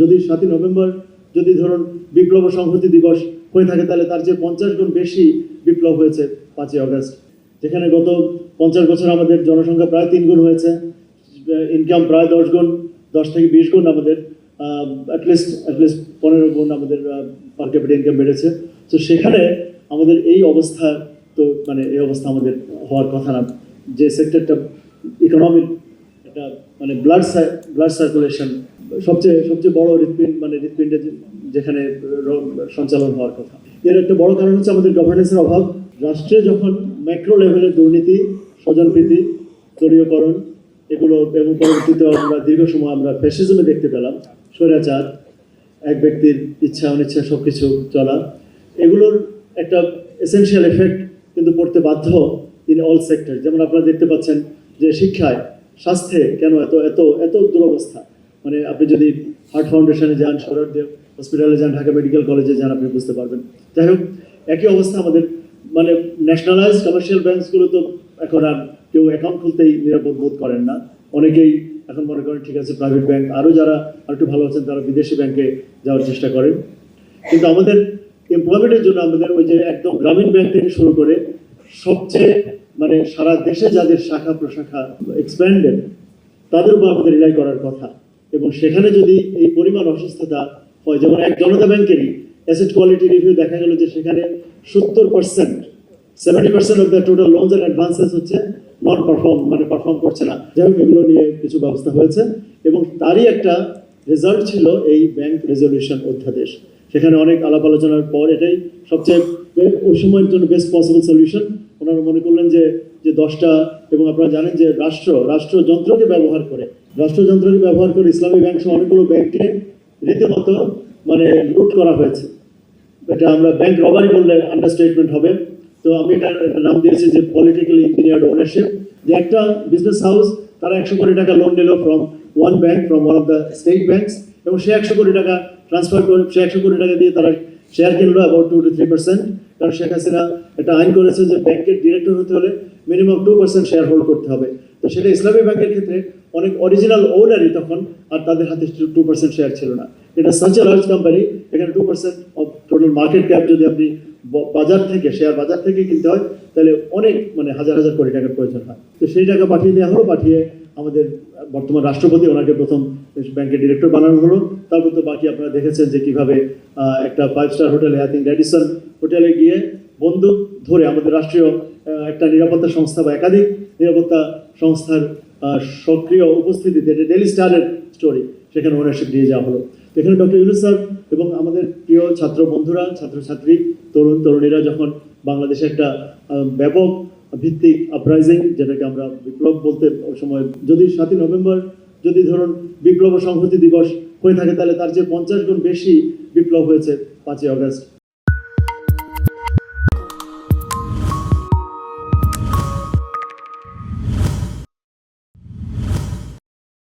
যদি 7ই নভেম্বর যদি ধরুন বিপ্লব ও সংহতি দিবস হয়ে থাকে, তাহলে তার যে 50 গুণ বেশি বিপ্লব হয়েছে 5ই আগস্ট, যেখানে গত 50 বছর আমাদের জনসংখ্যা প্রায় 3 গুণ হয়েছে, ইনকাম প্রায় 10 গুণ, 10 থেকে 20 গুণ আমাদের অ্যাটলিস্ট 15 গুণ আমাদের পার ক্যাপিটা ইনকাম বেড়েছে। তো সেখানে আমাদের এই অবস্থা, তো মানে এই অবস্থা আমাদের হওয়ার কথা না। যে সেক্টরটা ইকোনমিক একটা মানে ব্লাড সার্কুলেশন সবচেয়ে বড় হৃৎপিণ্ডে যেখানে সঞ্চালন হওয়ার কথা, এর একটা বড় কারণ হচ্ছে আমাদের গভর্নেন্সের অভাব। রাষ্ট্রে যখন ম্যাক্রো লেভেলের দুর্নীতি, স্বজনপ্রীতি, দলীয়করণ এগুলো, এবং পরবর্তীতে আমরা দীর্ঘ সময় আমরা ফ্যাসিজমে দেখতে পেলাম, স্বৈরাচার, এক ব্যক্তির ইচ্ছা অনিচ্ছা সবকিছু চলা, এগুলোর একটা এসেনশিয়াল এফেক্ট কিন্তু পড়তে বাধ্য ইন অল সেক্টর। যেমন আপনারা দেখতে পাচ্ছেন যে শিক্ষায়, স্বাস্থ্যে কেন এত এত এত দুরবস্থা। মানে আপনি যদি হার্ট ফাউন্ডেশনে যান, সরোয়ারদেব হসপিটালে যান, ঢাকা মেডিকেল কলেজে যান, আপনি বুঝতে পারবেন। যাই হোক, একই অবস্থা আমাদের মানে ন্যাশনালাইজড কমার্শিয়াল ব্যাংকসগুলো তো এখন আর কেউ অ্যাকাউন্ট খুলতেই নিরাপদ বোধ করেন না। অনেকেই এখন মনে করেন ঠিক আছে প্রাইভেট ব্যাংক, আরও যারা আর একটু ভালো আছেন তারা বিদেশি ব্যাংকে যাওয়ার চেষ্টা করেন। কিন্তু আমাদের এমপ্লয়মেন্টের জন্য আমাদের ওই যে একদম গ্রামীণ ব্যাংক থেকে শুরু করে সবচেয়ে মানে সারা দেশে যাদের শাখা প্রশাখা এক্সপ্যান্ডেড, তাদের উপর আমাদের রিলাই করার কথা। এবং সেখানে যদি এই পরিমাণ অসুস্থতা হয়, যেমন এক জনতা ব্যাংকেরই অ্যাসেট কোয়ালিটি রিভিউ দেখা গেল যে সেখানে 70% of the total loans and advances হচ্ছে নন পারফর্ম, মানে পারফর্ম করছে না। যাই হোক, এগুলো নিয়ে কিছু ব্যবস্থা হয়েছে এবং তারই একটা রেজাল্ট ছিল এই ব্যাংক রেজলিউশন অধ্যাদেশ। সেখানে অনেক আলাপ আলোচনার পর এটাই সবচেয়ে ওই সময়ের জন্য বেস্ট পসিবল সলিউশন। ওনারা মনে করলেন যে 10টা, এবং আপনারা জানেন যে রাষ্ট্রযন্ত্রকে ব্যবহার করে ইসলামী ব্যাংক সহ অনেকগুলো ব্যাংকে রীতিমতো মানে লুট করা হয়েছে। এটা আমরা ব্যাংক রবারি বললে আন্ডারস্টেটমেন্ট হবে। তো আমি এটার নাম দিয়েছি যে পলিটিক্যালি ইঞ্জিনিয়ার্ড ওনারশিপ। যে একটা বিজনেস হাউস তারা 100 কোটি টাকা লোন নিল from one of the state banks, এবং সে 100 কোটি টাকা ট্রান্সফার করে, সে 100 কোটি টাকা দিয়ে তারা শেয়ার কিনলো অ্যাবাউট 2 to 3%। কারণ শেখ হাসিনা একটা আইন করেছে যে ব্যাংকের ডিরেক্টর হতে হলে মিনিমাম 2% শেয়ার হোল্ড করতে হবে। তো সেটা ইসলামী ব্যাংকের ক্ষেত্রে অনেক অরিজিনাল ওনারই তখন আর তাদের হাতে 2% শেয়ার ছিল না। এটা সাচ এ লার্জ কোম্পানি, এখানে 2% অফ টোটাল মার্কেট ক্যাপ যদি আপনি শেয়ার বাজার থেকে কিনতে হয়, তাহলে অনেক মানে হাজার হাজার কোটি টাকার প্রয়োজন হয়। তো সেই টাকা পাঠিয়ে দেওয়া হলো, পাঠিয়ে আমাদের বর্তমান রাষ্ট্রপতি ওনাকে প্রথম ব্যাংকের ডিরেক্টর বানানো হলো। তারপর তো বাকি আপনারা দেখেছেন যে কিভাবে একটা 5 স্টার হোটেলে, আই থিঙ্ক র্যাডিসন হোটেলে গিয়ে বন্দুক ধরে আমাদের রাষ্ট্রীয় একটা নিরাপত্তা সংস্থা বা একাধিক নিরাপত্তা সংস্থার সক্রিয় উপস্থিতিতে, ডেইলি স্টারের স্টোরি, সেখানে ওনারশিপ দিয়ে যাওয়া হলো। এখানে ডক্টর ইউনূস স্যার এবং আমাদের প্রিয় ছাত্র বন্ধুরা, ছাত্রছাত্রী, তরুণীরা যখন বাংলাদেশে একটা ব্যাপক ভিত্তিক আপরাইজিং, যেটাকে আমরা বিপ্লব বলতে ওই সময়, যদি 7ই নভেম্বর যদি ধরুন বিপ্লব ও সংহতি দিবস হয়ে থাকে, তাহলে তার যে 50 গুণ বেশি বিপ্লব হয়েছে 5ই আগস্ট,